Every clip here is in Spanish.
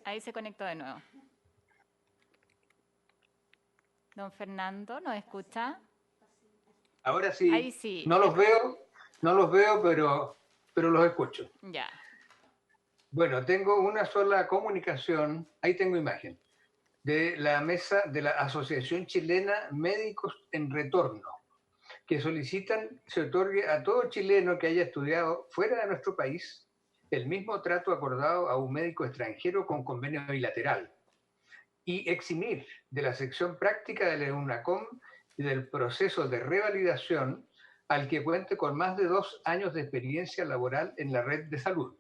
Ahí se conectó de nuevo. Don Fernando, ¿nos escucha? Ahora sí, Ahí sí. no los veo, pero los escucho. Ya. Bueno, tengo una sola comunicación, ahí tengo imagen, de la mesa de la Asociación Chilena Médicos en Retorno, que solicitan se otorgue a todo chileno que haya estudiado fuera de nuestro país el mismo trato acordado a un médico extranjero con convenio bilateral y eximir de la sección práctica de la UNACOM y del proceso de revalidación al que cuente con más de 2 años de experiencia laboral en la red de salud.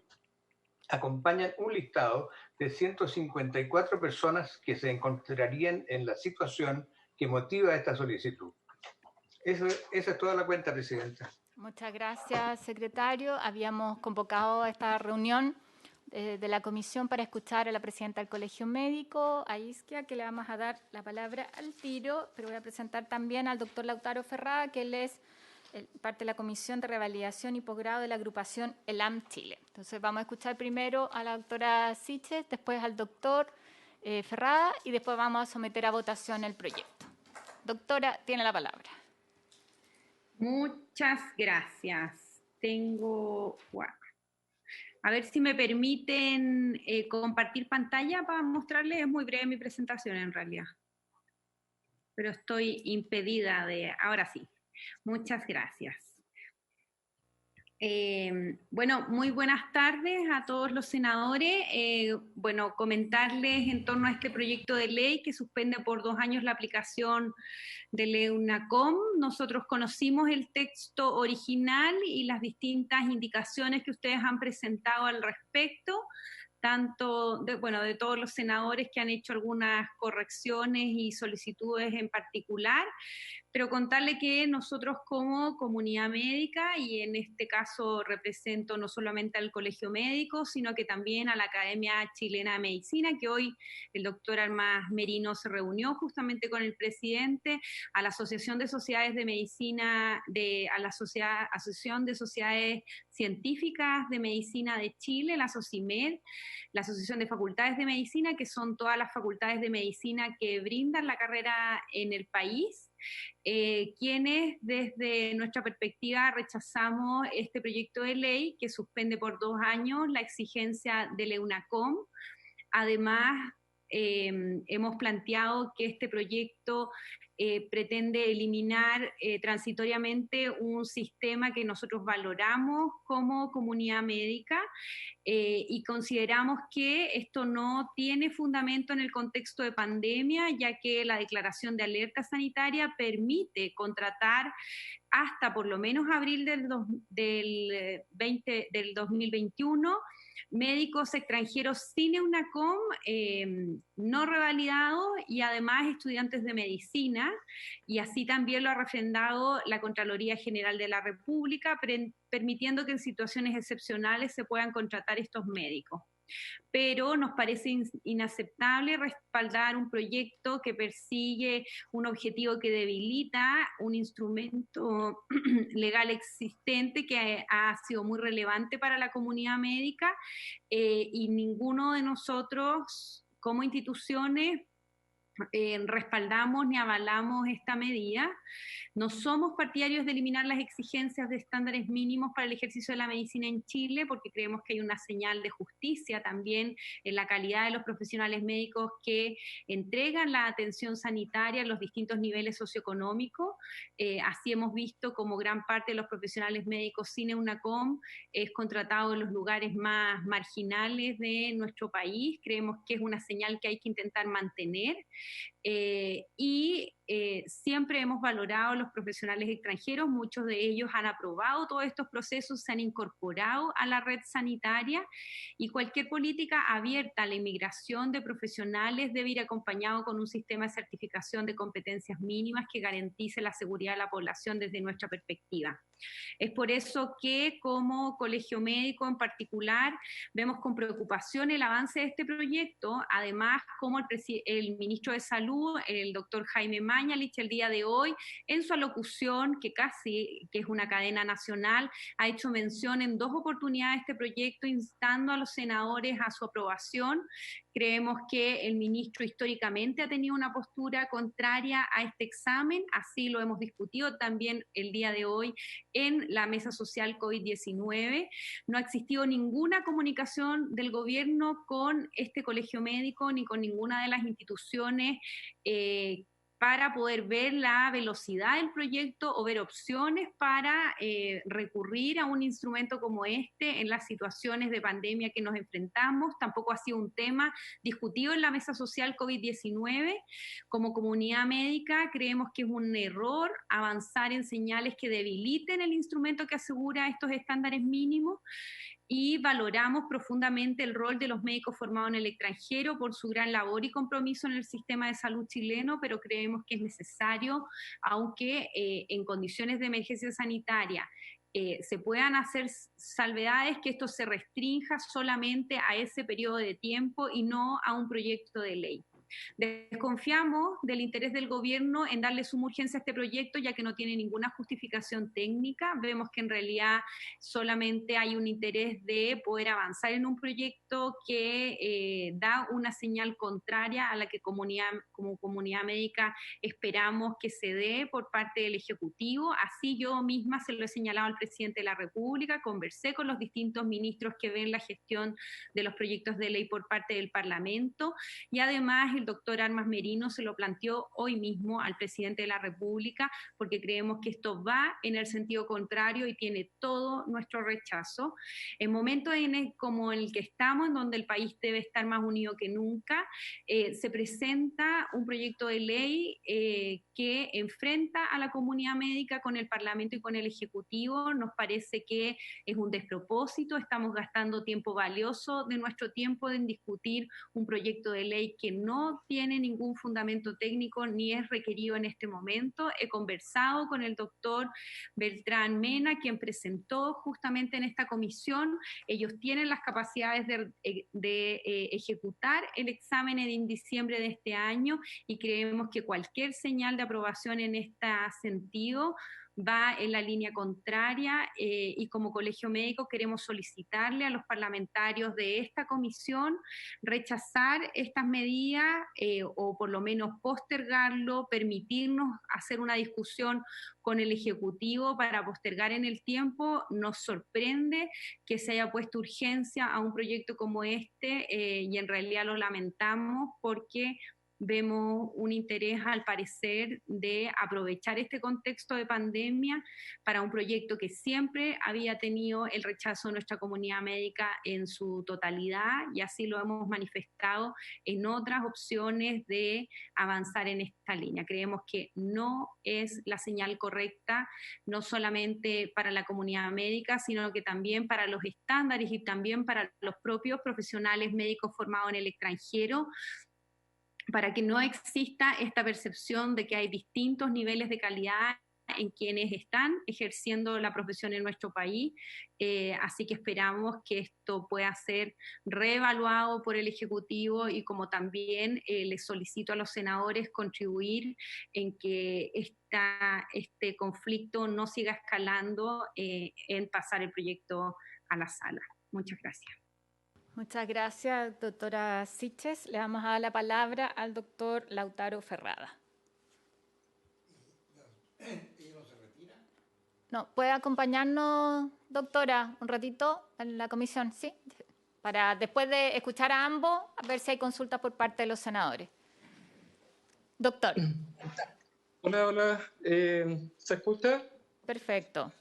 Acompañan un listado de 154 personas que se encontrarían en la situación que motiva esta solicitud. Esa es toda la cuenta, Presidenta. Muchas gracias, secretario. Habíamos convocado a esta reunión de la comisión para escuchar a la presidenta del Colegio Médico, a Isquia, que le vamos a dar la palabra al tiro, pero voy a presentar también al doctor Lautaro Ferrada, que él es parte de la Comisión de Revalidación y Posgrado de la agrupación ELAM Chile. Entonces vamos a escuchar primero a la doctora Siches, después al doctor Ferrada y después vamos a someter a votación el proyecto. Doctora, tiene la palabra. Muchas gracias. A ver si me permiten compartir pantalla para mostrarles. Es muy breve mi presentación en realidad, pero estoy impedida de... Ahora sí. Muchas gracias. Bueno, muy buenas tardes a todos los senadores. Bueno, comentarles en torno a este proyecto de ley que suspende por 2 años la aplicación del EUNACOM. Nosotros conocimos el texto original y las distintas indicaciones que ustedes han presentado al respecto, tanto de todos los senadores que han hecho algunas correcciones y solicitudes en particular, pero contarle que nosotros como comunidad médica, y en este caso represento no solamente al Colegio Médico, sino que también a la Academia Chilena de Medicina, que hoy el doctor Armas Merino se reunió justamente con el presidente, a la Asociación de Sociedades de Medicina, a la Asociación de Sociedades Científicas de Medicina de Chile, la SOCIMED, la Asociación de Facultades de Medicina, que son todas las facultades de medicina que brindan la carrera en el país, quienes desde nuestra perspectiva rechazamos este proyecto de ley que suspende por 2 años la exigencia del EUNACOM. Además, hemos planteado que este proyecto pretende eliminar transitoriamente un sistema que nosotros valoramos como comunidad médica, y consideramos que esto no tiene fundamento en el contexto de pandemia, ya que la declaración de alerta sanitaria permite contratar hasta por lo menos abril del 2021 médicos extranjeros sin EUNACOM, no revalidados, y además estudiantes de medicina, y así también lo ha refrendado la Contraloría General de la República, permitiendo que en situaciones excepcionales se puedan contratar estos médicos. Pero nos parece inaceptable respaldar un proyecto que persigue un objetivo que debilita un instrumento legal existente que ha sido muy relevante para la comunidad médica, y ninguno de nosotros como instituciones respaldamos ni avalamos esta medida. No somos partidarios de eliminar las exigencias de estándares mínimos para el ejercicio de la medicina en Chile, porque creemos que hay una señal de justicia también en la calidad de los profesionales médicos que entregan la atención sanitaria en los distintos niveles socioeconómicos. Así hemos visto como gran parte de los profesionales médicos sin EUNACOM es contratado en los lugares más marginales de nuestro país. Creemos que es una señal que hay que intentar mantener. Siempre hemos valorado a los profesionales extranjeros, muchos de ellos han aprobado todos estos procesos, se han incorporado a la red sanitaria, y cualquier política abierta a la inmigración de profesionales debe ir acompañado con un sistema de certificación de competencias mínimas que garantice la seguridad de la población desde nuestra perspectiva. Es por eso que como Colegio Médico en vemos con preocupación el avance de este proyecto, además como el ministro de Salud, el doctor Jaime Mañalich, Mañalich el día de hoy, en su alocución, que es una cadena nacional, ha hecho mención en 2 oportunidades de este proyecto, instando a los senadores a su aprobación. Creemos que el ministro históricamente ha tenido una postura contraria a este examen, así lo hemos discutido también el día de hoy en la mesa social COVID-19. No ha existido ninguna comunicación del gobierno con este colegio médico ni con ninguna de las instituciones para poder ver la velocidad del proyecto o ver opciones para recurrir a un instrumento como este en las situaciones de pandemia que nos enfrentamos. Tampoco ha sido un tema discutido en la mesa social COVID-19. Como comunidad médica creemos que es un error avanzar en señales que debiliten el instrumento que asegura estos estándares mínimos, y valoramos profundamente el rol de los médicos formados en el extranjero por su gran labor y compromiso en el sistema de salud chileno, pero creemos que es necesario, aunque en condiciones de emergencia sanitaria se puedan hacer salvedades, que esto se restrinja solamente a ese periodo de tiempo y no a un proyecto de ley. Desconfiamos del interés del gobierno en darle suma urgencia a este proyecto, ya que no tiene ninguna justificación técnica. Vemos que en realidad solamente hay un interés de poder avanzar en un proyecto que da una señal contraria a la que como comunidad médica esperamos que se dé por parte del Ejecutivo. Así yo misma se lo he señalado al presidente de la República, conversé con los distintos ministros que ven la gestión de los proyectos de ley por parte del Parlamento, y además el doctor Armas Merino se lo planteó hoy mismo al presidente de la República, porque creemos que esto va en el sentido contrario y tiene todo nuestro rechazo. En momentos como el que estamos, en donde el país debe estar más unido que nunca, se presenta un proyecto de ley que enfrenta a la comunidad médica con el Parlamento y con el Ejecutivo. Nos parece que es un despropósito, estamos gastando tiempo valioso de nuestro tiempo en discutir un proyecto de ley que no tiene ningún fundamento técnico ni es requerido en este momento. He conversado con el doctor Beltrán Mena, quien presentó justamente en esta comisión. Ellos tienen las capacidades de ejecutar el examen en diciembre de este año, y creemos que cualquier señal de aprobación en este sentido va en la línea contraria, y como colegio médico queremos solicitarle a los parlamentarios de esta comisión rechazar estas medidas, o por lo menos postergarlo, permitirnos hacer una discusión con el Ejecutivo para postergar en el tiempo. Nos sorprende que se haya puesto urgencia a un proyecto como este, y en realidad lo lamentamos porque vemos un interés, al parecer, de aprovechar este contexto de pandemia para un proyecto que siempre había tenido el rechazo de nuestra comunidad médica en su totalidad, y así lo hemos manifestado en otras opciones de avanzar en esta línea. Creemos que no es la señal correcta, no solamente para la comunidad médica, sino que también para los estándares y también para los propios profesionales médicos formados en el extranjero, para que no exista esta percepción de que hay distintos niveles de calidad en quienes están ejerciendo la profesión en nuestro país. Así que esperamos que esto pueda ser reevaluado por el Ejecutivo, y como también les solicito a los senadores contribuir en que este conflicto no siga escalando, en pasar el proyecto a la sala. Muchas gracias. Muchas gracias, doctora Siches. Le vamos a dar la palabra al doctor Lautaro Ferrada. ¿Ella no se retira? No, ¿puede acompañarnos, doctora, un ratito en la comisión? Sí, para después de escuchar a ambos, a ver si hay consultas por parte de los senadores. Doctor. Hola. ¿Se escucha? Perfecto.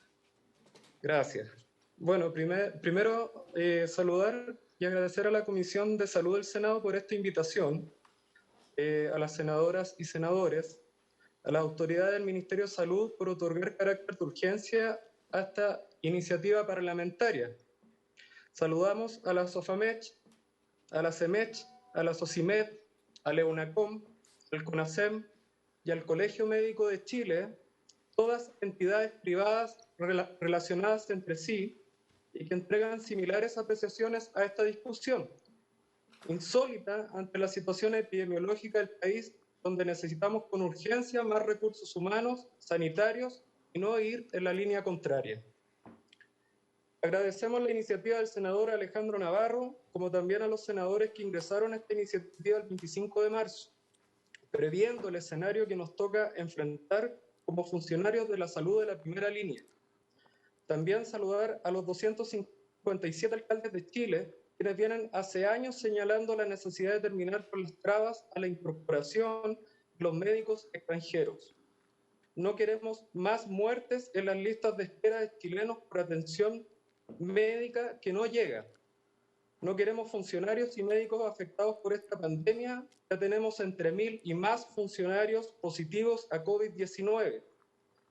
Gracias. Bueno, primero saludar y agradecer a la Comisión de Salud del Senado por esta invitación, a las senadoras y senadores, a las autoridades del Ministerio de Salud por otorgar carácter de urgencia a esta iniciativa parlamentaria. Saludamos a la SOFAMECH, a la CEMECH, a la SOCIMED, a la EUNACOM, al CONASEM y al Colegio Médico de Chile, todas entidades privadas relacionadas entre sí y que entregan similares apreciaciones a esta discusión, insólita ante la situación epidemiológica del país donde necesitamos con urgencia más recursos humanos, sanitarios, y no ir en la línea contraria. Agradecemos la iniciativa del senador Alejandro Navarro, como también a los senadores que ingresaron a esta iniciativa el 25 de marzo, previendo el escenario que nos toca enfrentar como funcionarios de la salud de la primera línea. También saludar a los 257 alcaldes de Chile, quienes vienen hace años señalando la necesidad de terminar con las trabas a la incorporación de los médicos extranjeros. No queremos más muertes en las listas de espera de chilenos por atención médica que no llega. No queremos funcionarios y médicos afectados por esta pandemia. Ya tenemos entre 1.000 y más funcionarios positivos a COVID-19,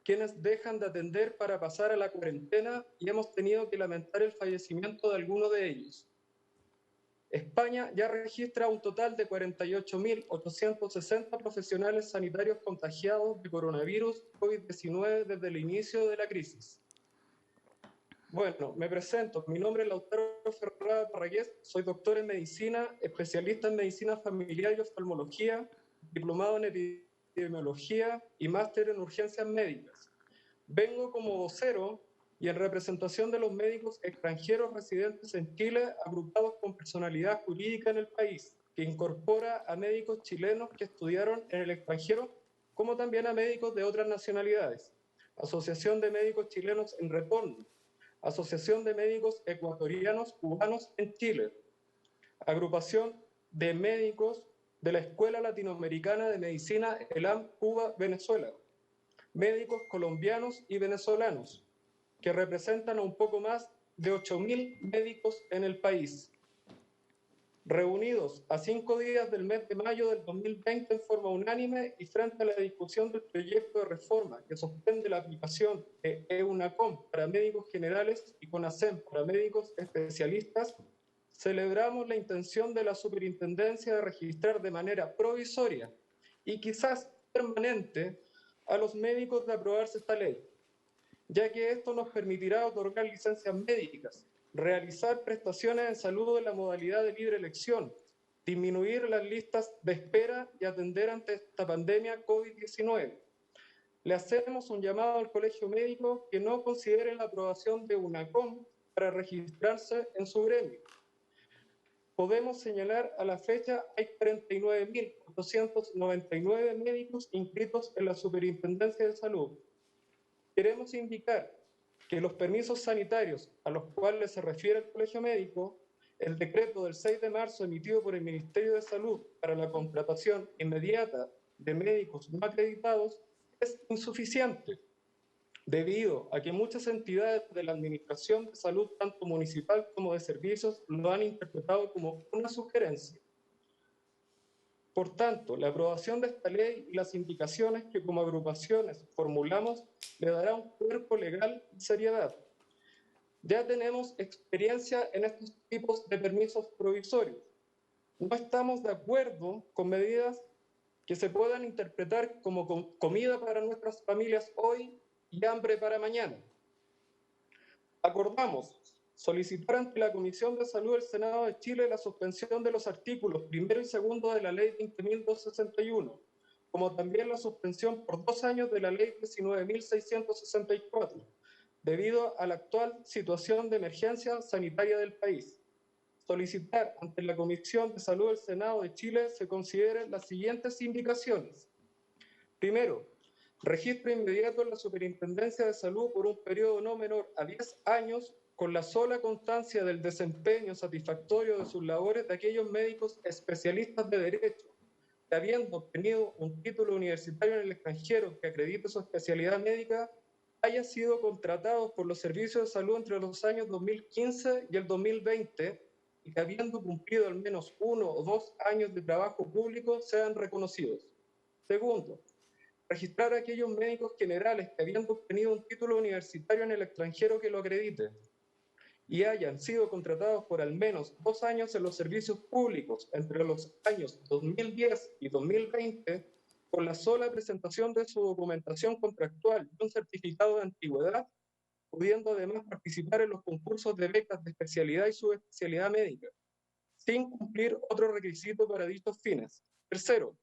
quienes dejan de atender para pasar a la cuarentena, y hemos tenido que lamentar el fallecimiento de algunos de ellos. España ya registra un total de 48.860 profesionales sanitarios contagiados de coronavirus COVID-19 desde el inicio de la crisis. Bueno, me presento. Mi nombre es Lautaro Ferrada Parragués, soy doctor en medicina, especialista en medicina familiar y oftalmología, diplomado en epidemiología y máster en urgencias médicas. Vengo como vocero y en representación de los médicos extranjeros residentes en Chile, agrupados con personalidad jurídica en el país, que incorpora a médicos chilenos que estudiaron en el extranjero, como también a médicos de otras nacionalidades. Asociación de Médicos Chilenos en Retorno, Asociación de Médicos Ecuatorianos Cubanos en Chile, Agrupación de Médicos de la Escuela Latinoamericana de Medicina ELAM Cuba Venezuela, médicos colombianos y venezolanos, que representan a un poco más de 8.000 médicos en el país. Reunidos a 5 días del mes de mayo del 2020 en forma unánime y frente a la discusión del proyecto de reforma que suspende la aplicación de EUNACOM para médicos generales y CONASEM para médicos especialistas, celebramos la intención de la superintendencia de registrar de manera provisoria y quizás permanente a los médicos de aprobarse esta ley, ya que esto nos permitirá otorgar licencias médicas, realizar prestaciones en salud en la modalidad de libre elección, disminuir las listas de espera y atender ante esta pandemia COVID-19. Le hacemos un llamado al Colegio Médico que no considere la aprobación de EUNACOM para registrarse en su gremio. Podemos señalar a la fecha hay 49.899 médicos inscritos en la Superintendencia de Salud. Queremos indicar que los permisos sanitarios a los cuales se refiere el Colegio Médico, el decreto del 6 de marzo emitido por el Ministerio de Salud para la contratación inmediata de médicos no acreditados, es insuficiente, debido a que muchas entidades de la Administración de Salud, tanto municipal como de servicios, lo han interpretado como una sugerencia. Por tanto, la aprobación de esta ley y las indicaciones que como agrupaciones formulamos le dará un cuerpo legal y seriedad. Ya tenemos experiencia en estos tipos de permisos provisorios. No estamos de acuerdo con medidas que se puedan interpretar como comida para nuestras familias hoy y hambre para mañana. Acordamos solicitar ante la Comisión de Salud del Senado de Chile la suspensión de los artículos 1 y 2 de la Ley 20.261, como también la suspensión por 2 años de la Ley 19.664, debido a la actual situación de emergencia sanitaria del país. Solicitar ante la Comisión de Salud del Senado de Chile se consideren las siguientes indicaciones. Primero, registro inmediato en la Superintendencia de Salud por un periodo no menor a 10 años con la sola constancia del desempeño satisfactorio de sus labores de aquellos médicos especialistas de derecho que, habiendo obtenido un título universitario en el extranjero que acredite su especialidad médica, haya sido contratados por los servicios de salud entre los años 2015 y el 2020 y que, habiendo cumplido al menos 1 o 2 años de trabajo público, sean reconocidos. Segundo, registrar a aquellos médicos generales que, habiendo obtenido un título universitario en el extranjero que lo acredite y hayan sido contratados por al menos 2 años en los servicios públicos entre los años 2010 y 2020, con la sola presentación de su documentación contractual y un certificado de antigüedad, pudiendo además participar en los concursos de becas de especialidad y subespecialidad médica, sin cumplir otro requisito para dichos fines. Tercero,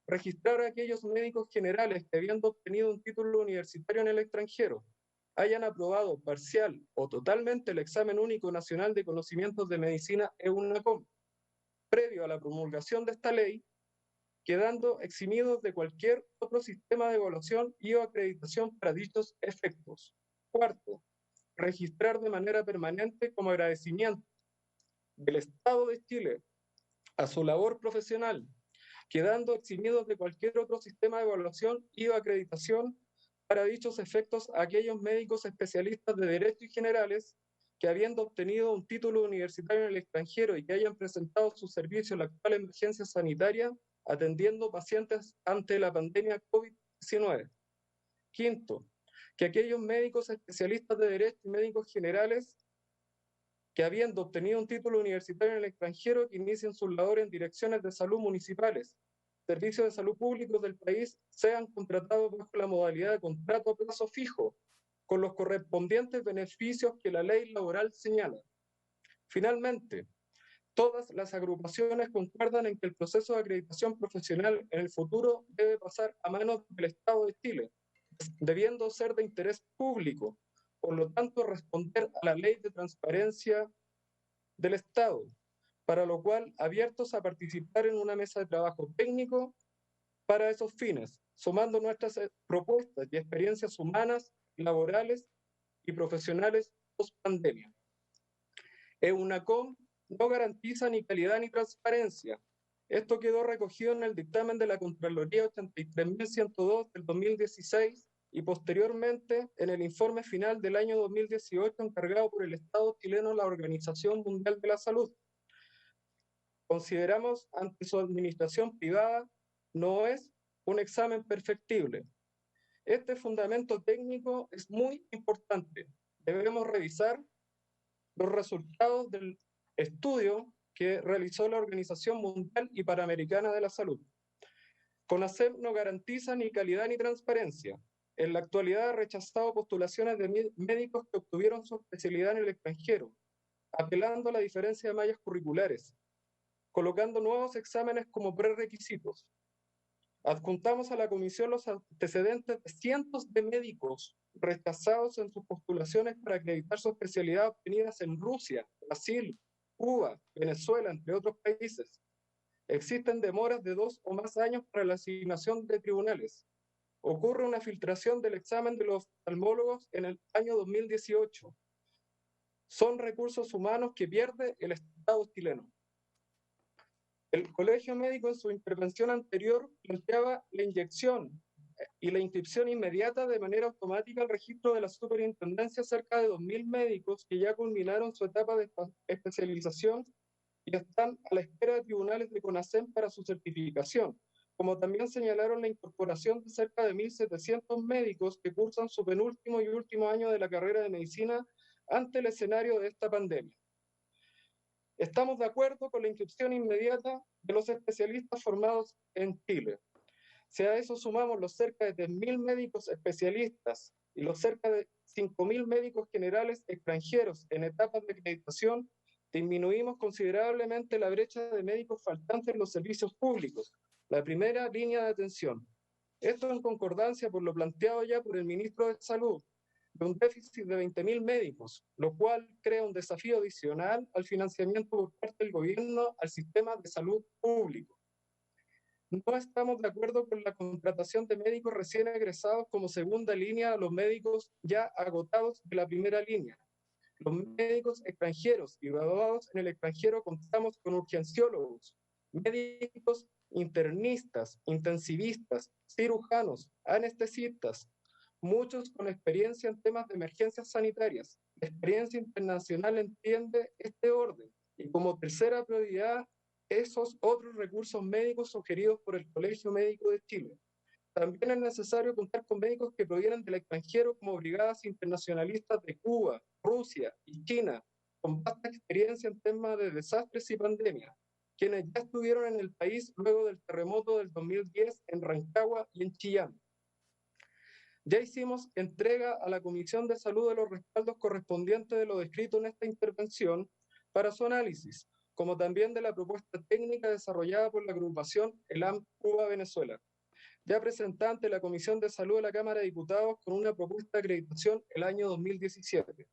registrar a aquellos médicos generales que, habiendo obtenido un título universitario en el extranjero, hayan aprobado parcial o totalmente el examen único nacional de conocimientos de medicina EUNACOM, previo a la promulgación de esta ley, quedando eximidos de cualquier otro sistema de evaluación y o acreditación para dichos efectos. Cuarto, registrar de manera permanente como agradecimiento del Estado de Chile a su labor profesional, quedando eximidos de cualquier otro sistema de evaluación y o acreditación para dichos efectos a aquellos médicos especialistas de Derecho y generales que, habiendo obtenido un título universitario en el extranjero y que hayan presentado su servicio en la actual emergencia sanitaria, atendiendo pacientes ante la pandemia COVID-19. Quinto, que aquellos médicos especialistas de Derecho y médicos generales que, habiendo obtenido un título universitario en el extranjero, que inicien sus labores en direcciones de salud municipales, servicios de salud públicos del país, sean contratados bajo la modalidad de contrato a plazo fijo, con los correspondientes beneficios que la ley laboral señala. Finalmente, todas las agrupaciones concuerdan en que el proceso de acreditación profesional en el futuro debe pasar a manos del Estado de Chile, debiendo ser de interés público, por lo tanto responder a la ley de transparencia del Estado, para lo cual abiertos a participar en una mesa de trabajo técnico para esos fines, sumando nuestras propuestas y experiencias humanas, laborales y profesionales post-pandemia. EUNACOM no garantiza ni calidad ni transparencia. Esto quedó recogido en el dictamen de la Contraloría 83.102 del 2016 y posteriormente en el informe final del año 2018 encargado por el Estado chileno a la Organización Mundial de la Salud. Consideramos ante su administración privada no es un examen perfectible. Este fundamento técnico es muy importante. Debemos revisar los resultados del estudio que realizó la Organización Mundial y Panamericana de la Salud. CONASEP no garantiza ni calidad ni transparencia. En la actualidad ha rechazado postulaciones de médicos que obtuvieron su especialidad en el extranjero, apelando a la diferencia de mallas curriculares, colocando nuevos exámenes como prerequisitos. Adjuntamos a la comisión los antecedentes de cientos de médicos rechazados en sus postulaciones para acreditar su especialidad obtenidas en Rusia, Brasil, Cuba, Venezuela, entre otros países. Existen demoras de 2 o más años para la asignación de tribunales. Ocurre una filtración del examen de los oftalmólogos en el año 2018. Son recursos humanos que pierde el Estado chileno. El Colegio Médico en su intervención anterior planteaba la inyección y la inscripción inmediata de manera automática al registro de la superintendencia cerca de 2.000 médicos que ya culminaron su etapa de especialización y están a la espera de tribunales de CONASEP para su certificación, como también señalaron la incorporación de cerca de 1.700 médicos que cursan su penúltimo y último año de la carrera de medicina ante el escenario de esta pandemia. Estamos de acuerdo con la inscripción inmediata de los especialistas formados en Chile. Si a eso sumamos los cerca de 10.000 médicos especialistas y los cerca de 5.000 médicos generales extranjeros en etapas de acreditación, disminuimos considerablemente la brecha de médicos faltantes en los servicios públicos, la primera línea de atención. Esto en concordancia por lo planteado ya por el ministro de Salud, de un déficit de 20.000 médicos, lo cual crea un desafío adicional al financiamiento por parte del gobierno al sistema de salud público. No estamos de acuerdo con la contratación de médicos recién egresados como segunda línea a los médicos ya agotados de la primera línea. Los médicos extranjeros y graduados en el extranjero contamos con urgenciólogos, médicos internistas, intensivistas, cirujanos, anestesistas, muchos con experiencia en temas de emergencias sanitarias. La experiencia internacional entiende este orden y como tercera prioridad esos otros recursos médicos sugeridos por el Colegio Médico de Chile. También es necesario contar con médicos que provienen del extranjero como brigadas internacionalistas de Cuba, Rusia y China, con vasta experiencia en temas de desastres y pandemias, quienes ya estuvieron en el país luego del terremoto del 2010 en Rancagua y en Chillán. Ya hicimos entrega a la Comisión de Salud de los respaldos correspondientes de lo descrito en esta intervención para su análisis, como también de la propuesta técnica desarrollada por la agrupación ELAM Cuba-Venezuela, ya presentada ante la Comisión de Salud de la Cámara de Diputados con una propuesta de acreditación el año 2017.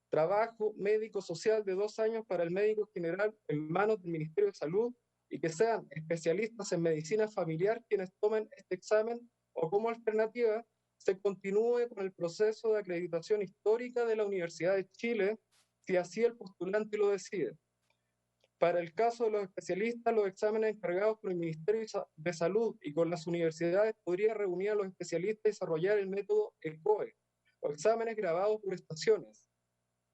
Trabajo médico-social de 2 años para el médico general en manos del Ministerio de Salud y que sean especialistas en medicina familiar quienes tomen este examen, o como alternativa se continúe con el proceso de acreditación histórica de la Universidad de Chile, si así el postulante lo decide. Para el caso de los especialistas, los exámenes encargados por el Ministerio de Salud y con las universidades podría reunir a los especialistas y desarrollar el método ECOE, o exámenes grabados por estaciones.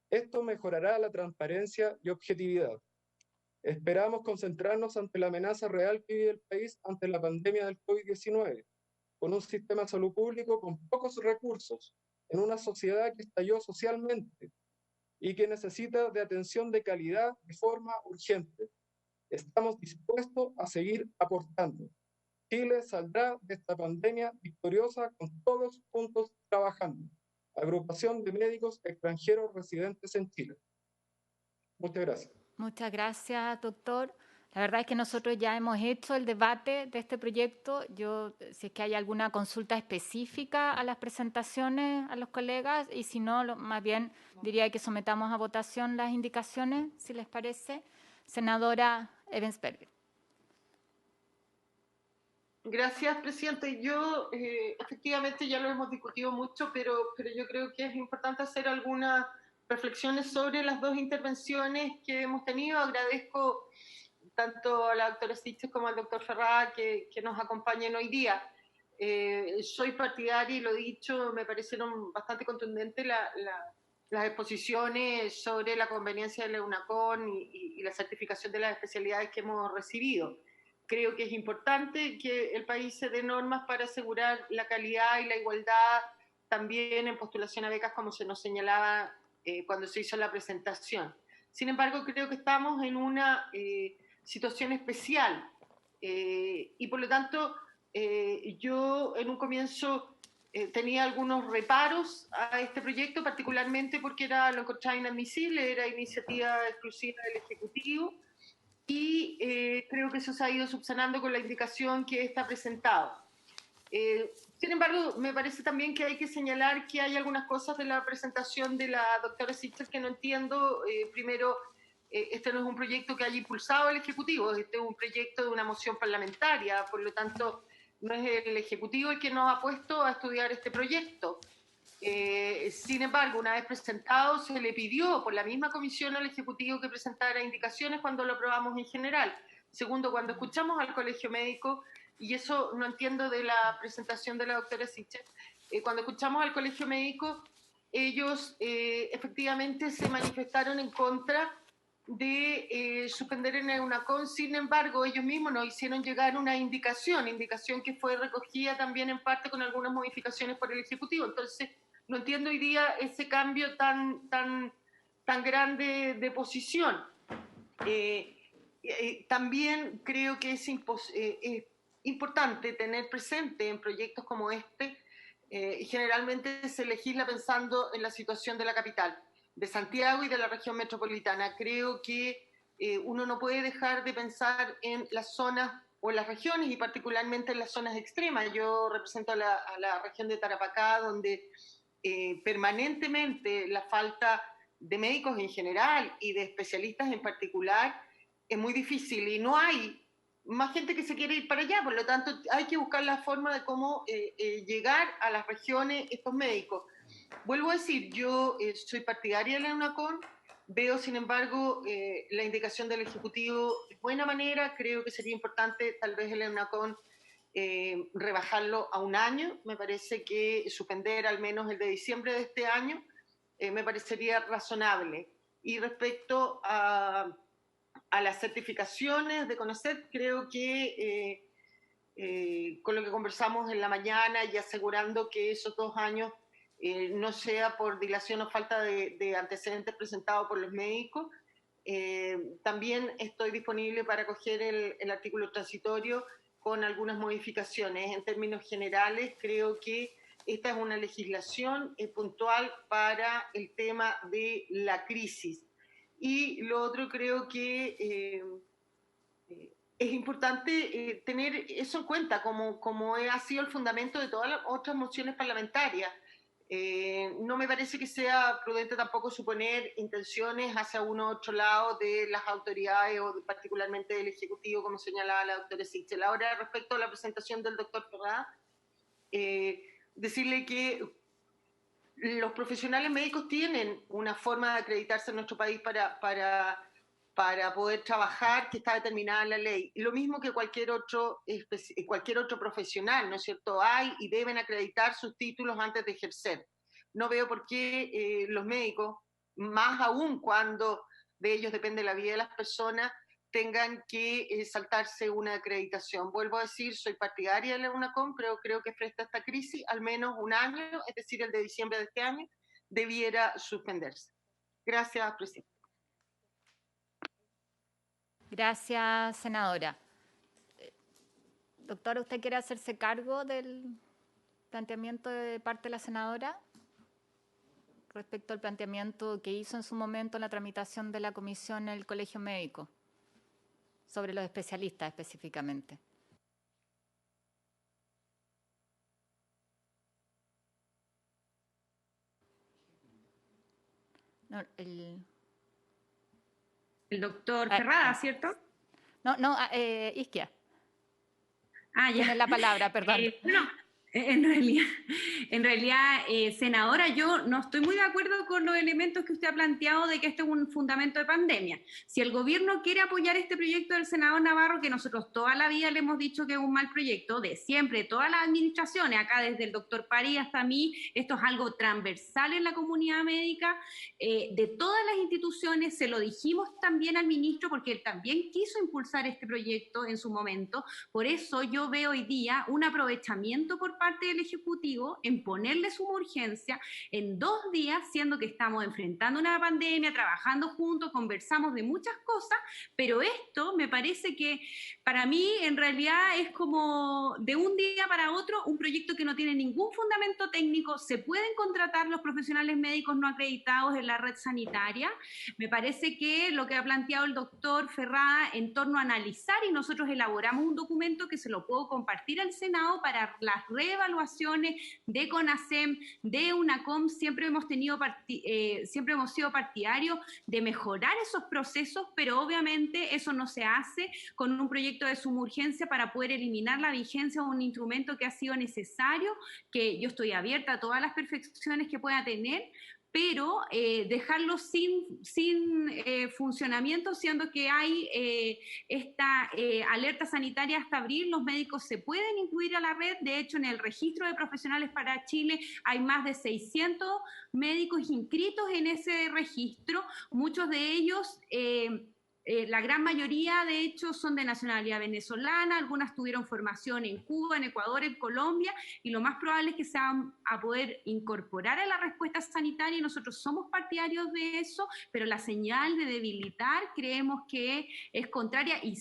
Esto mejorará la transparencia y objetividad. Esperamos concentrarnos ante la amenaza real que vive el país ante la pandemia del COVID-19, con un sistema de salud público con pocos recursos, en una sociedad que estalló socialmente y que necesita de atención de calidad de forma urgente. Estamos dispuestos a seguir aportando. Chile saldrá de esta pandemia victoriosa con todos juntos trabajando. Agrupación de Médicos Extranjeros Residentes en Chile. Muchas gracias. Muchas gracias, doctor. La verdad es que nosotros ya hemos hecho el debate de este proyecto. Si es que hay alguna consulta específica a las presentaciones a los colegas, y si no, más bien diría que sometamos a votación las indicaciones, si les parece. Senadora Ebensberger. Gracias, presidente. Yo, efectivamente, ya lo hemos discutido mucho, pero yo creo que es importante hacer algunas reflexiones sobre las dos intervenciones que hemos tenido. Agradezco tanto a la doctora Siches como al doctor Ferrada que nos acompañen hoy día. Soy partidaria, y lo he dicho, me parecieron bastante contundentes las exposiciones sobre la conveniencia de la EUNACON y la certificación de las especialidades que hemos recibido. Creo que es importante que el país se dé normas para asegurar la calidad y la igualdad también en postulación a becas, como se nos señalaba cuando se hizo la presentación. Sin embargo, creo que estamos en una situación especial y por lo tanto yo en un comienzo tenía algunos reparos a este proyecto, particularmente porque lo encontraba inadmisible, era iniciativa exclusiva del Ejecutivo, y creo que eso se ha ido subsanando con la indicación que está presentado. Sin embargo, me parece también que hay que señalar que hay algunas cosas de la presentación de la doctora Siches que no entiendo. Primero, este no es un proyecto que haya impulsado el Ejecutivo, este es un proyecto de una moción parlamentaria, por lo tanto, no es el Ejecutivo el que nos ha puesto a estudiar este proyecto. Sin embargo, una vez presentado, se le pidió por la misma comisión al Ejecutivo que presentara indicaciones cuando lo aprobamos en general. Segundo, cuando escuchamos al Colegio Médico, y eso no entiendo de la presentación de la doctora Siches, cuando escuchamos al Colegio Médico, ellos efectivamente se manifestaron en contra de suspender en EUNACON. Sin embargo, ellos mismos nos hicieron llegar una indicación que fue recogida también en parte con algunas modificaciones por el Ejecutivo. Entonces, no entiendo hoy día ese cambio tan grande de posición. También creo que es importante tener presente en proyectos como este, generalmente se legisla pensando en la situación de la capital, de Santiago y de la región metropolitana. Creo que uno no puede dejar de pensar en las zonas o en las regiones, y particularmente en las zonas extremas. Yo represento a la región de Tarapacá, donde permanentemente la falta de médicos en general y de especialistas en particular es muy difícil, y no hay más gente que se quiere ir para allá. Por lo tanto, hay que buscar la forma de cómo llegar a las regiones estos médicos. Vuelvo a decir, yo soy partidaria de la EUNACON, veo, sin embargo, la indicación del Ejecutivo de buena manera. Creo que sería importante tal vez el EUNACON rebajarlo a 1 año. Me parece que suspender al menos el de diciembre de este año me parecería razonable. Y respecto a las certificaciones de CONACYT, creo que con lo que conversamos en la mañana y asegurando que esos 2 años no sea por dilación o falta de antecedentes presentados por los médicos. También estoy disponible para acoger el artículo transitorio con algunas modificaciones. En términos generales, creo que esta es una legislación puntual para el tema de la crisis. Y lo otro, creo que es importante tener eso en cuenta, como ha sido el fundamento de todas las otras mociones parlamentarias. No me parece que sea prudente tampoco suponer intenciones hacia uno u otro lado de las autoridades o particularmente del Ejecutivo, como señalaba la doctora Sichel. Ahora, respecto a la presentación del doctor Ferrada, decirle que los profesionales médicos tienen una forma de acreditarse en nuestro país para poder trabajar que está determinada en la ley. Lo mismo que cualquier otro profesional, ¿no es cierto? Hay y deben acreditar sus títulos antes de ejercer. No veo por qué los médicos, más aún cuando de ellos depende la vida de las personas, tengan que saltarse una acreditación. Vuelvo a decir, soy partidaria de la UNACOM, pero creo que frente a esta crisis, al menos un año, es decir, el de diciembre de este año, debiera suspenderse. Gracias, presidente. Gracias, senadora. Doctora, ¿usted quiere hacerse cargo del planteamiento de parte de la senadora respecto al planteamiento que hizo en su momento en la tramitación de la comisión en el Colegio Médico sobre los especialistas específicamente? No, El doctor Ferrada, ¿cierto? No, Isquia. Ah, ya. Tiene la palabra, perdón. No, en realidad, senadora, yo no estoy muy de acuerdo con los elementos que usted ha planteado de que este es un fundamento de pandemia. Si el gobierno quiere apoyar este proyecto del senador Navarro, que nosotros toda la vida le hemos dicho que es un mal proyecto, de siempre, todas las administraciones, acá desde el doctor París hasta mí, esto es algo transversal en la comunidad médica, de todas las instituciones, se lo dijimos también al ministro, porque él también quiso impulsar este proyecto en su momento. Por eso yo veo hoy día un aprovechamiento por parte del Ejecutivo en ponerle suma urgencia en 2 días, siendo que estamos enfrentando una pandemia, trabajando juntos, conversamos de muchas cosas, pero esto me parece que para mí en realidad es como de un día para otro un proyecto que no tiene ningún fundamento técnico, se pueden contratar los profesionales médicos no acreditados en la red sanitaria. Me parece que lo que ha planteado el doctor Ferrada en torno a analizar, y nosotros elaboramos un documento que se lo puedo compartir al Senado para las reevaluaciones de CONASEM, de UNACOM, siempre hemos sido partidarios de mejorar esos procesos, pero obviamente eso no se hace con un proyecto de suma urgencia para poder eliminar la vigencia de un instrumento que ha sido necesario, que yo estoy abierta a todas las perfecciones que pueda tener, pero dejarlo sin funcionamiento, siendo que hay esta alerta sanitaria hasta abril, los médicos se pueden incluir a la red. De hecho, en el registro de profesionales para Chile hay más de 600 médicos inscritos en ese registro, muchos de ellos... la gran mayoría, de hecho, son de nacionalidad venezolana, algunas tuvieron formación en Cuba, en Ecuador, en Colombia, y lo más probable es que se van a poder incorporar a la respuesta sanitaria, y nosotros somos partidarios de eso, pero la señal de debilitar creemos que es contraria, y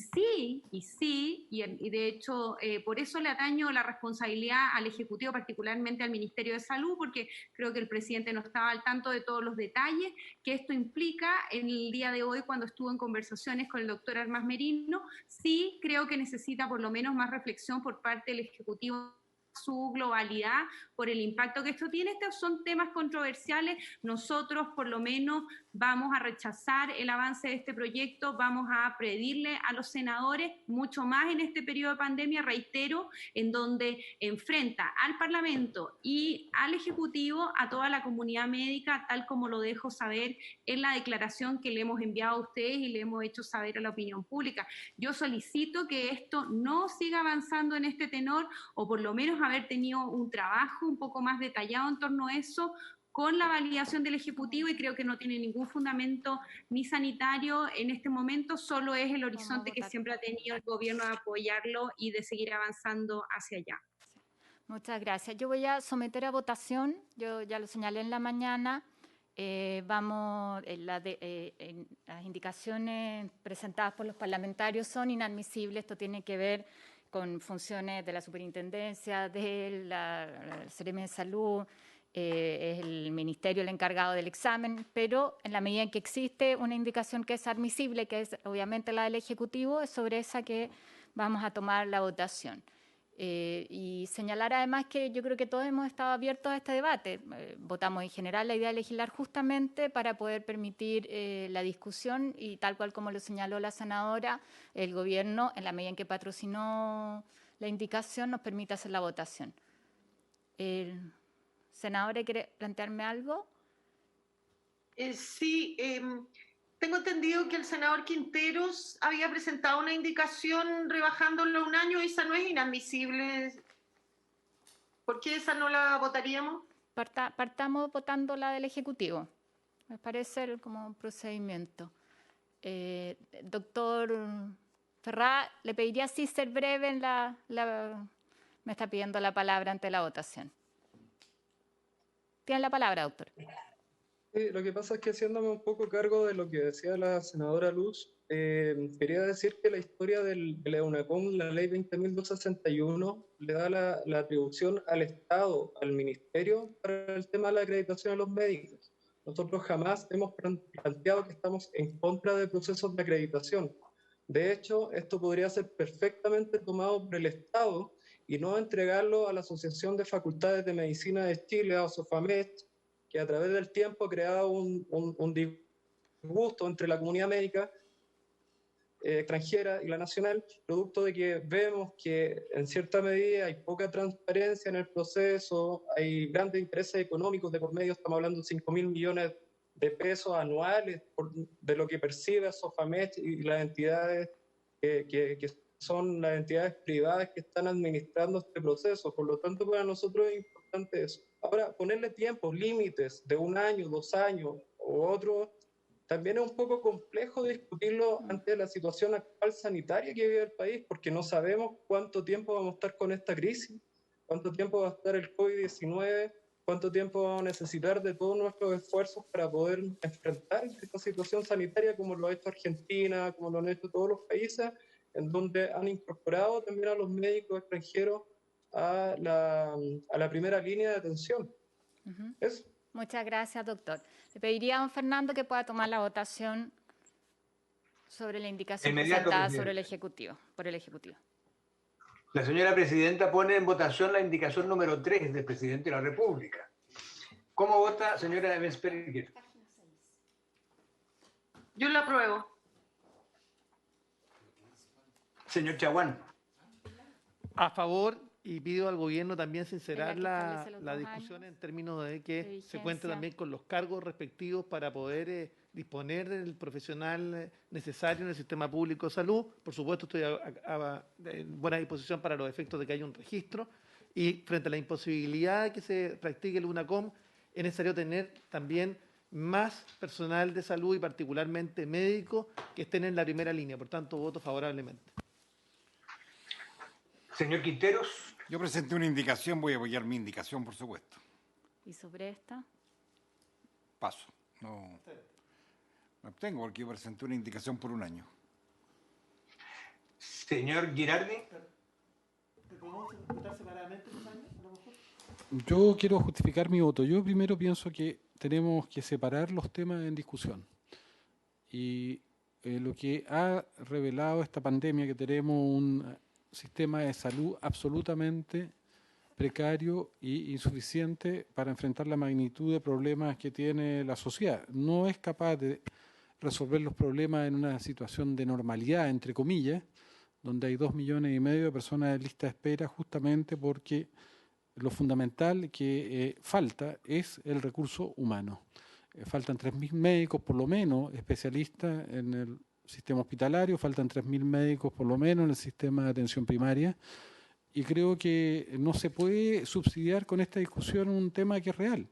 de hecho, por eso le ataño la responsabilidad al Ejecutivo, particularmente al Ministerio de Salud, porque creo que el presidente no estaba al tanto de todos los detalles que esto implica en el día de hoy cuando estuvo en conversación con el doctor Armas Merino. Sí creo que necesita por lo menos más reflexión por parte del Ejecutivo, su globalidad, por el impacto que esto tiene. Estos son temas controversiales. Nosotros por lo menos vamos a rechazar el avance de este proyecto, vamos a pedirle a los senadores, mucho más en este periodo de pandemia, reitero, en donde enfrenta al Parlamento y al Ejecutivo a toda la comunidad médica, tal como lo dejo saber en la declaración que le hemos enviado a ustedes y le hemos hecho saber a la opinión pública. Yo solicito que esto no siga avanzando en este tenor, o por lo menos haber tenido un trabajo un poco más detallado en torno a eso, con la validación del Ejecutivo, y creo que no tiene ningún fundamento ni sanitario en este momento, solo es el horizonte que siempre ha tenido el gobierno de apoyarlo y de seguir avanzando hacia allá. Muchas gracias. Yo voy a someter a votación, yo ya lo señalé en la mañana, las indicaciones presentadas por los parlamentarios son inadmisibles. Esto tiene que ver con funciones de la superintendencia, de la Seremi de Salud, es el ministerio el encargado del examen, pero en la medida en que existe una indicación que es admisible, que es obviamente la del Ejecutivo, es sobre esa que vamos a tomar la votación. Y señalar además que yo creo que todos hemos estado abiertos a este debate. Votamos en general la idea de legislar justamente para poder permitir la discusión y tal cual como lo señaló la senadora, el gobierno, en la medida en que patrocinó la indicación, nos permite hacer la votación. Senadora, ¿quiere plantearme algo? Sí, tengo entendido que el senador Quinteros había presentado una indicación rebajándolo a un año. Esa no es inadmisible. ¿Por qué esa no la votaríamos? Partamos votando la del Ejecutivo. Me parece como un procedimiento. Doctor Ferrá, le pediría sí ser breve en me está pidiendo la palabra ante la votación. Tiene la palabra, doctor. Sí, lo que pasa es que haciéndome un poco cargo de lo que decía la senadora Luz, quería decir que la historia de la EUNACOM, la ley 20.261, le da la atribución al Estado, al Ministerio, para el tema de la acreditación de los médicos. Nosotros jamás hemos planteado que estamos en contra de procesos de acreditación. De hecho, esto podría ser perfectamente tomado por el Estado y no entregarlo a la Asociación de Facultades de Medicina de Chile, a SOFAMED, que a través del tiempo ha creado un disgusto entre la comunidad médica extranjera y la nacional, producto de que vemos que en cierta medida hay poca transparencia en el proceso, hay grandes intereses económicos de por medio, estamos hablando de 5.000 millones de pesos anuales de lo que percibe SOFAMED y las entidades que son las entidades privadas que están administrando este proceso. Por lo tanto, para nosotros es importante eso. Ahora, ponerle tiempos, límites de 1 año, 2 años o otro, también es un poco complejo discutirlo ante la situación actual sanitaria que vive el país, porque no sabemos cuánto tiempo vamos a estar con esta crisis, cuánto tiempo va a estar el COVID-19, cuánto tiempo vamos a necesitar de todos nuestros esfuerzos para poder enfrentar esta situación sanitaria como lo ha hecho Argentina, como lo han hecho todos los países, en donde han incorporado también a los médicos extranjeros a la primera línea de atención. Eso. Muchas gracias, doctor. Le pediría a don Fernando que pueda tomar la votación sobre la indicación presentada sobre el Ejecutivo, por el Ejecutivo. La señora presidenta pone en votación la indicación número 3 del presidente de la República. ¿Cómo vota, señora Evans-Pereguer? Yo la apruebo. Señor Chaguán. A favor, y pido al gobierno también sincerar la discusión en términos de que se cuente también con los cargos respectivos para poder disponer del profesional necesario en el sistema público de salud. Por supuesto, estoy en buena disposición para los efectos de que haya un registro. Y frente a la imposibilidad de que se practique el UNACOM, es necesario tener también más personal de salud y particularmente médicos que estén en la primera línea. Por tanto, voto favorablemente. Señor Quinteros. Yo presenté una indicación, voy a apoyar mi indicación, por supuesto. ¿Y sobre esta? Paso. No obtengo porque yo presenté una indicación por 1 año. Señor Girardi. ¿Podemos votar separadamente los años, a lo mejor? Yo quiero justificar mi voto. Yo primero pienso que tenemos que separar los temas en discusión. Y lo que ha revelado esta pandemia, que tenemos un sistema de salud absolutamente precario e insuficiente para enfrentar la magnitud de problemas que tiene la sociedad. No es capaz de resolver los problemas en una situación de normalidad, entre comillas, donde hay 2,5 millones de personas en lista de espera, justamente porque lo fundamental que falta es el recurso humano. Faltan 3.000 médicos, por lo menos, especialistas en el sistema hospitalario, faltan 3.000 médicos por lo menos en el sistema de atención primaria, y creo que no se puede subsidiar con esta discusión un tema que es real.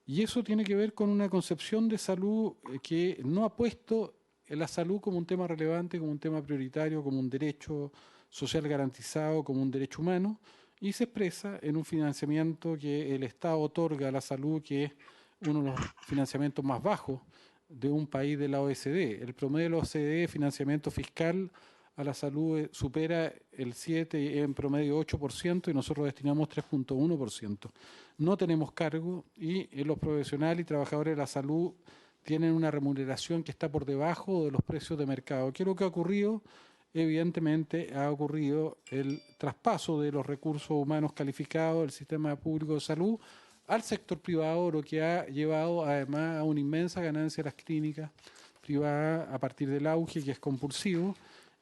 Y eso tiene que ver con una concepción de salud que no ha puesto la salud como un tema relevante, como un tema prioritario, como un derecho social garantizado, como un derecho humano, y se expresa en un financiamiento que el Estado otorga a la salud, que es uno de los financiamientos más bajos de un país de la OECD. El promedio de la OCDE, financiamiento fiscal a la salud supera el 7%, en promedio 8%, y nosotros destinamos 3.1%. No tenemos cargo y los profesionales y trabajadores de la salud tienen una remuneración que está por debajo de los precios de mercado. ¿Qué es lo que ha ocurrido? Evidentemente ha ocurrido el traspaso de los recursos humanos calificados del sistema público de salud al sector privado, lo que ha llevado además a una inmensa ganancia de las clínicas privadas a partir del auge, que es compulsivo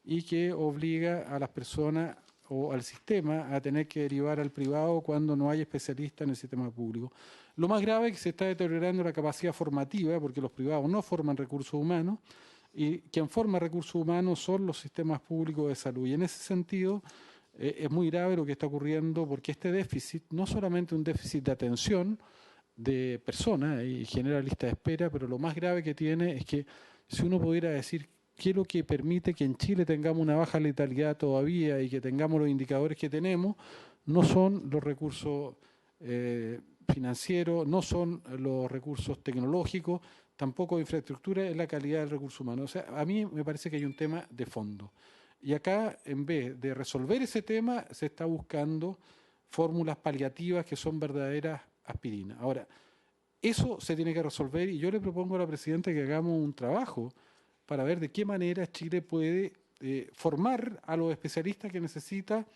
y que obliga a las personas o al sistema a tener que derivar al privado cuando no hay especialistas en el sistema público. Lo más grave es que se está deteriorando la capacidad formativa, porque los privados no forman recursos humanos, y quien forma recursos humanos son los sistemas públicos de salud. Y en ese sentido es muy grave lo que está ocurriendo, porque este déficit, no solamente un déficit de atención de personas y genera lista de espera, pero lo más grave que tiene es que si uno pudiera decir qué es lo que permite que en Chile tengamos una baja letalidad todavía y que tengamos los indicadores que tenemos, no son los recursos financieros, no son los recursos tecnológicos, tampoco infraestructura, es la calidad del recurso humano. O sea, a mí me parece que hay un tema de fondo. Y acá, en vez de resolver ese tema, se está buscando fórmulas paliativas que son verdaderas aspirinas. Ahora, eso se tiene que resolver y yo le propongo a la presidenta que hagamos un trabajo para ver de qué manera Chile puede formar a los especialistas que necesita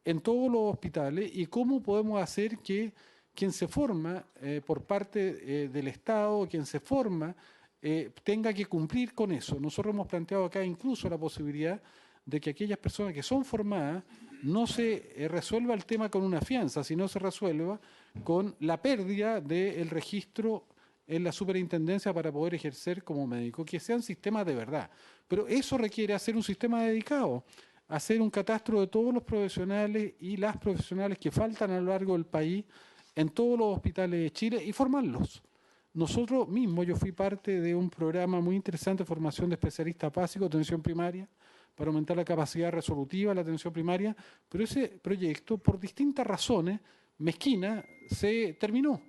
en todos los hospitales y cómo podemos hacer que quien se forma por parte del Estado, quien se forma, tenga que cumplir con eso. Nosotros hemos planteado acá incluso la posibilidad de que aquellas personas que son formadas no se resuelva el tema con una fianza, sino se resuelva con la pérdida del registro en la superintendencia para poder ejercer como médico, que sean sistemas de verdad. Pero eso requiere hacer un sistema dedicado, hacer un catastro de todos los profesionales y las profesionales que faltan a lo largo del país en todos los hospitales de Chile y formarlos. Nosotros mismos, yo fui parte de un programa muy interesante de formación de especialistas básicos de atención primaria para aumentar la capacidad resolutiva de la atención primaria, pero ese proyecto, por distintas razones mezquinas, se terminó.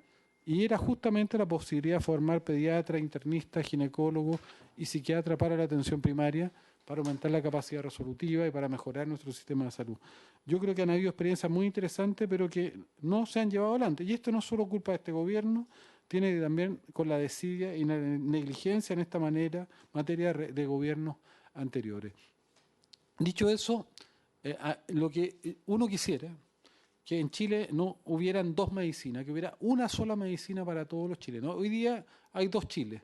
Y era justamente la posibilidad de formar pediatra, internista, ginecólogo y psiquiatra para la atención primaria, para aumentar la capacidad resolutiva y para mejorar nuestro sistema de salud. Yo creo que han habido experiencias muy interesantes, pero que no se han llevado adelante. Y esto no es solo culpa de este gobierno, tiene también con la desidia y la negligencia en esta materia de gobiernos anteriores. Dicho eso, lo que uno quisiera, que en Chile no hubieran dos medicinas, que hubiera una sola medicina para todos los chilenos. Hoy día hay dos Chiles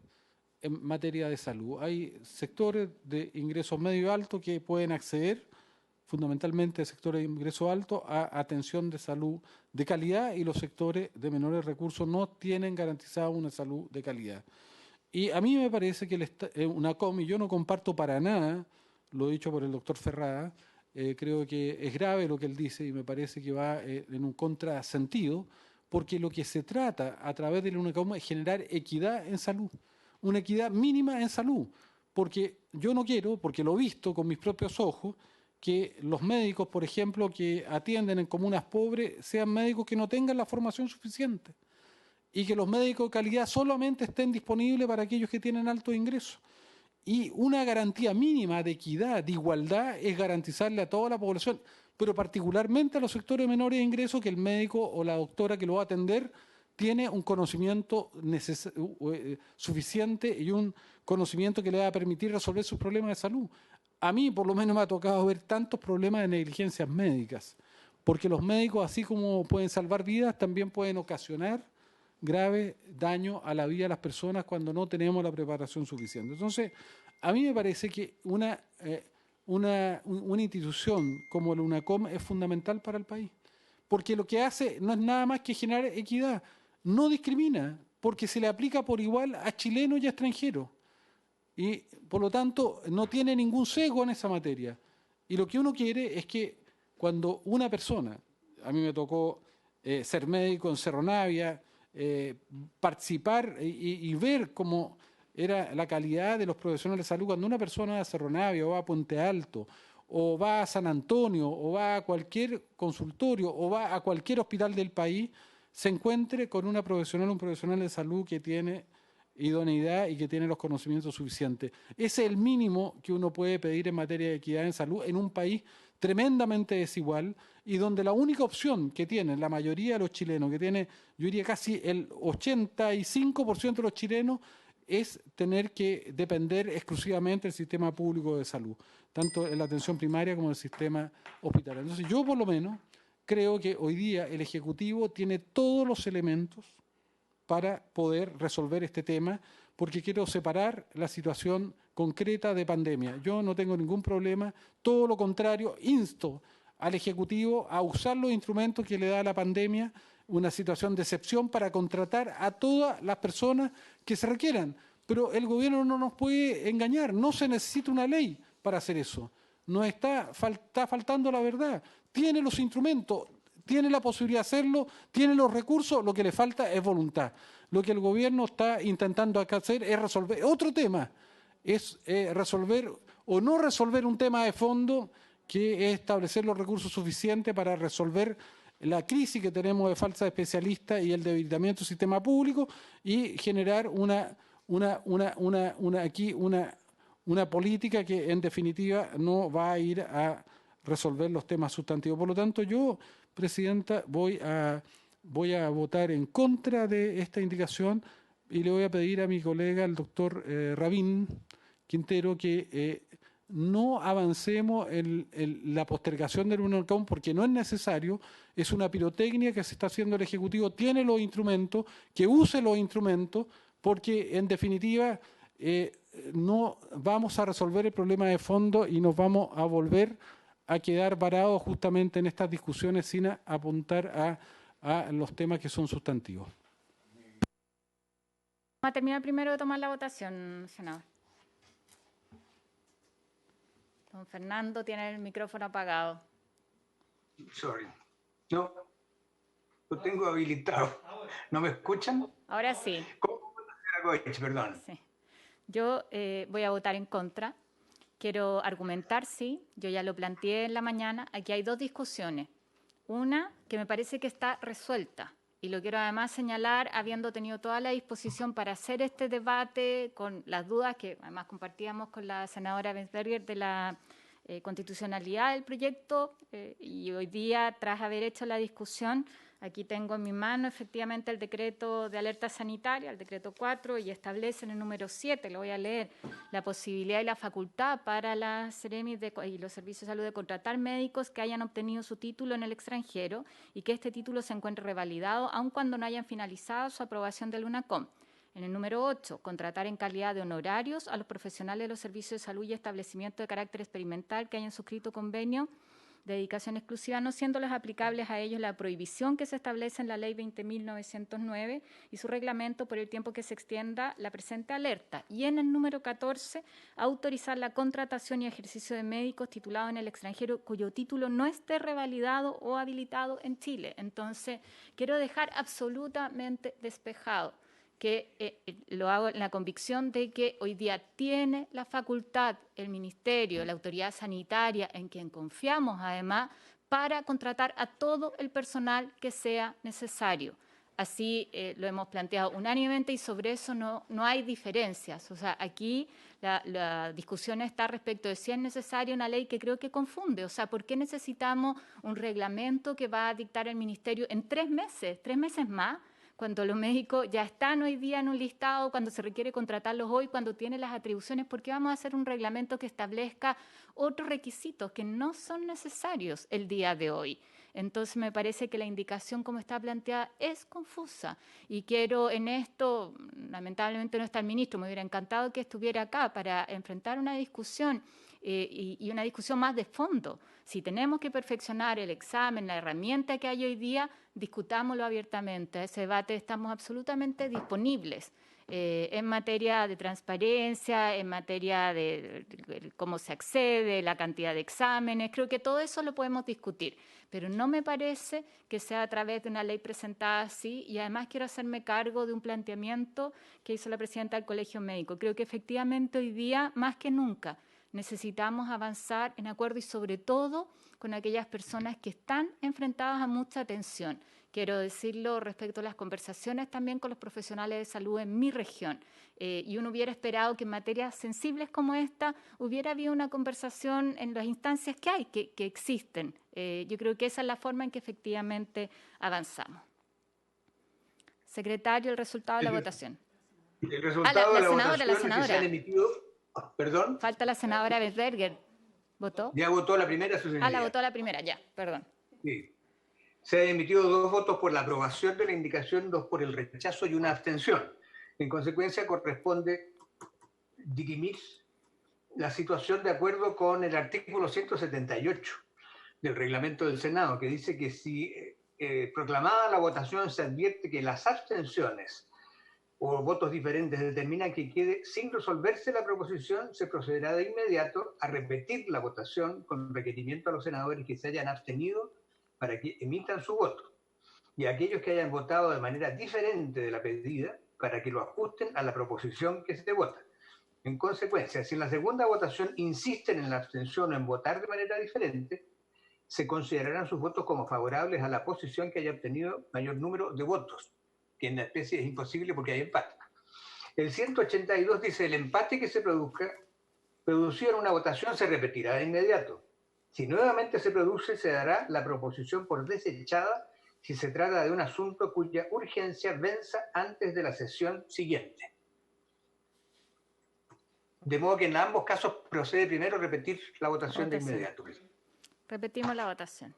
en materia de salud. Hay sectores de ingresos medio alto que pueden acceder, fundamentalmente sectores de ingreso alto, a atención de salud de calidad, y los sectores de menores recursos no tienen garantizada una salud de calidad. Y a mí me parece que UNACOM, y yo no comparto para nada lo dicho por el doctor Ferrada, creo que es grave lo que él dice y me parece que va en un contrasentido, porque lo que se trata a través de la UNACOM es generar equidad en salud, una equidad mínima en salud, porque yo no quiero, porque lo he visto con mis propios ojos, que los médicos, por ejemplo, que atienden en comunas pobres, sean médicos que no tengan la formación suficiente y que los médicos de calidad solamente estén disponibles para aquellos que tienen altos ingresos. Y una garantía mínima de equidad, de igualdad, es garantizarle a toda la población, pero particularmente a los sectores de menores ingresos, que el médico o la doctora que lo va a atender tiene un conocimiento suficiente y un conocimiento que le va a permitir resolver sus problemas de salud. A mí, por lo menos, me ha tocado ver tantos problemas de negligencias médicas, porque los médicos, así como pueden salvar vidas, también pueden ocasionar grave daño a la vida de las personas cuando no tenemos la preparación suficiente. Entonces, a mí me parece que una institución como la UNACOM es fundamental para el país, porque lo que hace no es nada más que generar equidad, no discrimina, porque se le aplica por igual a chilenos y a extranjeros, y por lo tanto no tiene ningún sesgo en esa materia. Y lo que uno quiere es que cuando una persona, a mí me tocó ser médico en Cerro Navia, participar y ver cómo era la calidad de los profesionales de salud, cuando una persona va a Cerro Navia o va a Puente Alto o va a San Antonio o va a cualquier consultorio o va a cualquier hospital del país, se encuentre con un profesional de salud que tiene idoneidad y que tiene los conocimientos suficientes. Ese es el mínimo que uno puede pedir en materia de equidad en salud en un país tremendamente desigual y donde la única opción que tienen la mayoría de los chilenos, que tiene, yo diría casi el 85% de los chilenos, es tener que depender exclusivamente del sistema público de salud, tanto en la atención primaria como en el sistema hospitalario. Entonces yo por lo menos creo que hoy día el Ejecutivo tiene todos los elementos para poder resolver este tema, porque quiero separar la situación concreta de pandemia. Yo no tengo ningún problema, todo lo contrario, insto al Ejecutivo a usar los instrumentos que le da la pandemia, una situación de excepción para contratar a todas las personas que se requieran. Pero el gobierno no nos puede engañar, no se necesita una ley para hacer eso. Nos está faltando la verdad. Tiene los instrumentos, tiene la posibilidad de hacerlo, tiene los recursos, lo que le falta es voluntad. Lo que el gobierno está intentando acá hacer es resolver otro tema, es resolver o no resolver un tema de fondo, que es establecer los recursos suficientes para resolver la crisis que tenemos de falta de especialistas y el debilitamiento del sistema público y generar una política que en definitiva no va a ir a resolver los temas sustantivos. Por lo tanto, yo, Presidenta, voy a votar en contra de esta indicación y le voy a pedir a mi colega, el doctor Rabín Quintero, que no avancemos en la postergación del UNACOM porque no es necesario, es una pirotecnia que se está haciendo el Ejecutivo, tiene los instrumentos, que use los instrumentos, porque en definitiva no vamos a resolver el problema de fondo y nos vamos a volver a quedar parados justamente en estas discusiones sin apuntar a los temas que son sustantivos. Vamos a terminar primero de tomar la votación, senador. Don Fernando tiene el micrófono apagado. Sorry. No, lo tengo habilitado. ¿No me escuchan? Ahora sí. ¿Cómo, señora Goich? Perdón. Sí. Yo voy a votar en contra. Quiero argumentar, sí, yo ya lo planteé en la mañana. Aquí hay dos discusiones. Una que me parece que está resuelta. Y lo quiero además señalar, habiendo tenido toda la disposición para hacer este debate con las dudas que además compartíamos con la senadora Bensberger de la constitucionalidad del proyecto y hoy día, tras haber hecho la discusión, aquí tengo en mi mano efectivamente el decreto de alerta sanitaria, el decreto 4, y establece en el número 7, lo voy a leer, la posibilidad y la facultad para las Seremis y los servicios de salud de contratar médicos que hayan obtenido su título en el extranjero y que este título se encuentre revalidado aun cuando no hayan finalizado su aprobación del UNACOM. En el número 8, contratar en calidad de honorarios a los profesionales de los servicios de salud y establecimientos de carácter experimental que hayan suscrito convenio de dedicación exclusiva, no siéndoles aplicables a ellos la prohibición que se establece en la Ley 20.909 y su reglamento por el tiempo que se extienda la presente alerta. Y en el número 14, autorizar la contratación y ejercicio de médicos titulados en el extranjero cuyo título no esté revalidado o habilitado en Chile. Entonces, quiero dejar absolutamente despejado que lo hago en la convicción de que hoy día tiene la facultad el Ministerio, la autoridad sanitaria, en quien confiamos además, para contratar a todo el personal que sea necesario. Así lo hemos planteado unánimemente y sobre eso no hay diferencias. O sea, aquí la discusión está respecto de si es necesaria una ley que creo que confunde. O sea, ¿por qué necesitamos un reglamento que va a dictar el Ministerio en 3 meses? 3 meses más, cuando los médicos ya están hoy día en un listado, cuando se requiere contratarlos hoy, cuando tienen las atribuciones, ¿por qué vamos a hacer un reglamento que establezca otros requisitos que no son necesarios el día de hoy? Entonces me parece que la indicación como está planteada es confusa y quiero en esto, lamentablemente no está el ministro, me hubiera encantado que estuviera acá para enfrentar una discusión y una discusión más de fondo. Si tenemos que perfeccionar el examen, la herramienta que hay hoy día, discutámoslo abiertamente. A ese debate estamos absolutamente disponibles en materia de transparencia, en materia de cómo se accede, la cantidad de exámenes. Creo que todo eso lo podemos discutir, pero no me parece que sea a través de una ley presentada así y además quiero hacerme cargo de un planteamiento que hizo la presidenta del Colegio Médico. Creo que efectivamente hoy día, más que nunca, necesitamos avanzar en acuerdo y sobre todo con aquellas personas que están enfrentadas a mucha tensión, Quiero decirlo respecto a las conversaciones también con los profesionales de salud en mi región. Y uno hubiera esperado que en materias sensibles como esta hubiera habido una conversación en las instancias que hay, que existen. Yo creo que esa es la forma en que efectivamente avanzamos. Secretario, el resultado de la votación. El resultado de la votación la senadora. Que se han emitido... ¿Perdón? Falta la senadora Besberger. ¿Votó? Ya votó la primera, su señoría. La votó la primera, ya, perdón. Sí. Se han emitido 2 votos por la aprobación de la indicación, 2 por el rechazo y 1 abstención. En consecuencia, corresponde dirimir la situación de acuerdo con el artículo 178 del reglamento del Senado, que dice que si proclamada la votación se advierte que las abstenciones o votos diferentes determinan que quede sin resolverse la proposición, se procederá de inmediato a repetir la votación con requerimiento a los senadores que se hayan abstenido para que emitan su voto, y a aquellos que hayan votado de manera diferente de la pedida para que lo ajusten a la proposición que se vota. En consecuencia, si en la segunda votación insisten en la abstención o en votar de manera diferente, se considerarán sus votos como favorables a la posición que haya obtenido mayor número de votos, que en la especie es imposible porque hay empate. El 182 dice: el empate que se produzca, producido en una votación, se repetirá de inmediato. Si nuevamente se produce, se dará la proposición por desechada si se trata de un asunto cuya urgencia venza antes de la sesión siguiente. De modo que en ambos casos procede primero repetir la votación de inmediato. Repetimos la votación.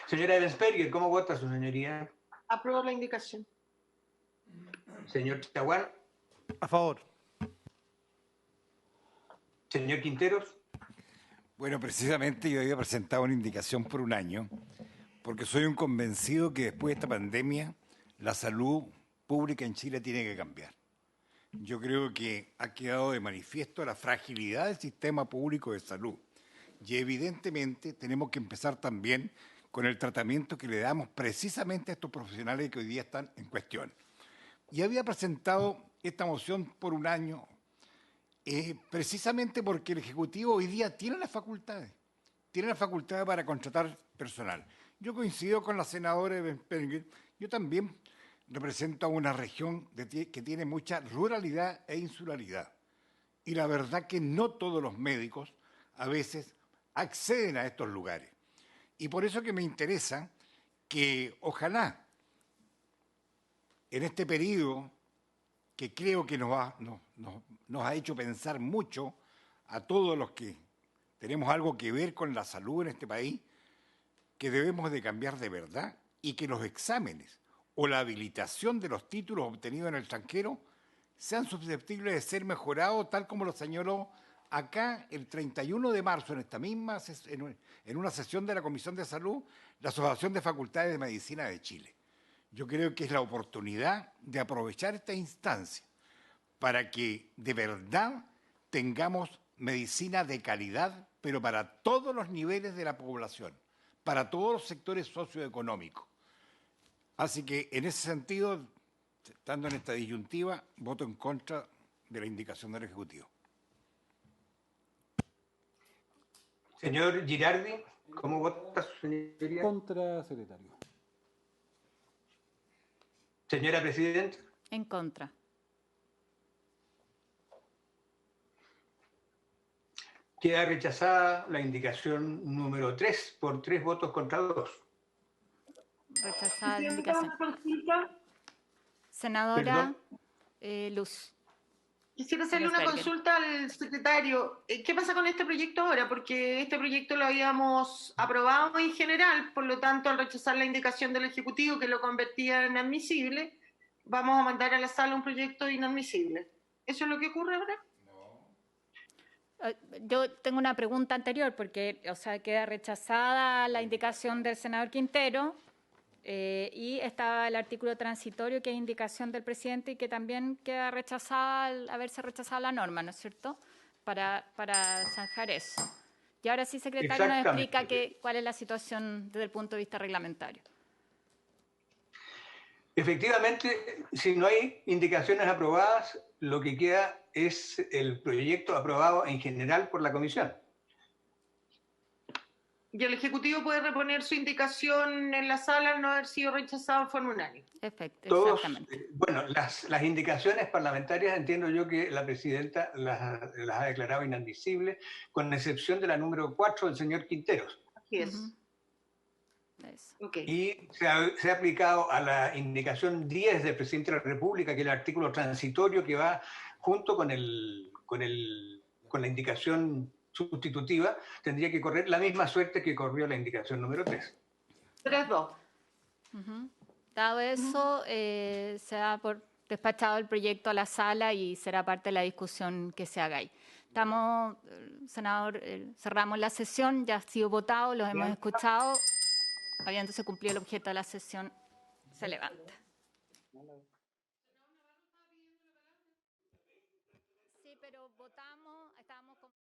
Señora Ebensperger, ¿cómo vota su señoría? Apruebo la indicación. Señor Chaguán. A favor. Señor Quinteros. Bueno, precisamente yo había presentado una indicación por 1 año, porque soy un convencido que después de esta pandemia la salud pública en Chile tiene que cambiar. Yo creo que ha quedado de manifiesto la fragilidad del sistema público de salud, y evidentemente tenemos que empezar también con el tratamiento que le damos precisamente a estos profesionales que hoy día están en cuestión. Y había presentado esta moción por 1 año, precisamente porque el Ejecutivo hoy día tiene las facultades para contratar personal. Yo coincido con la senadora Ebensperger. Yo también represento a una región que tiene mucha ruralidad e insularidad. Y la verdad que no todos los médicos a veces acceden a estos lugares. Y por eso que me interesa que ojalá en este periodo que creo que nos ha hecho pensar mucho a todos los que tenemos algo que ver con la salud en este país, que debemos de cambiar de verdad y que los exámenes o la habilitación de los títulos obtenidos en el extranjero sean susceptibles de ser mejorados, tal como lo señaló acá el 31 de marzo, en esta misma, en una sesión de la Comisión de Salud, la Asociación de Facultades de Medicina de Chile. Yo creo que es la oportunidad de aprovechar esta instancia para que de verdad tengamos medicina de calidad, pero para todos los niveles de la población, para todos los sectores socioeconómicos. Así que en ese sentido, estando en esta disyuntiva, voto en contra de la indicación del Ejecutivo. Señor Girardi, ¿cómo vota su señoría? Contra, secretario. Señora Presidenta. En contra. Queda rechazada la indicación número 3 por 3 votos contra 2. Rechazada la indicación. Senadora Luz. Quisiera hacerle una consulta al secretario. ¿Qué pasa con este proyecto ahora? Porque este proyecto lo habíamos aprobado en general, por lo tanto, al rechazar la indicación del Ejecutivo que lo convertía en inadmisible, vamos a mandar a la sala un proyecto inadmisible. ¿Eso es lo que ocurre ahora? Yo tengo una pregunta anterior, porque queda rechazada la indicación del senador Quintero y estaba el artículo transitorio, que es indicación del presidente, y que también queda rechazada al haberse rechazado la norma, ¿no es cierto?, para zanjar eso. Y ahora sí, secretario, nos explica cuál es la situación desde el punto de vista reglamentario. Efectivamente, si no hay indicaciones aprobadas, lo que queda es el proyecto aprobado en general por la Comisión. Y el Ejecutivo puede reponer su indicación en la sala al no haber sido rechazado en forma unánime. Exactamente. Bueno, las indicaciones parlamentarias entiendo yo que la presidenta las ha declarado inadmisibles, con excepción de la número 4 del señor Quinteros. Así es. Y se ha aplicado a la indicación 10 del presidente de la República, que es el artículo transitorio que va junto con la indicación sustitutiva, tendría que correr la misma suerte que corrió la indicación número 3. 3-2. Dado eso, se ha despachado el proyecto a la sala y será parte de la discusión que se haga ahí. Estamos, senador, cerramos la sesión, ya ha sido votado, los hemos escuchado. Habiéndose cumplido el objeto de la sesión, se levanta. Sí, pero votamos, estábamos con...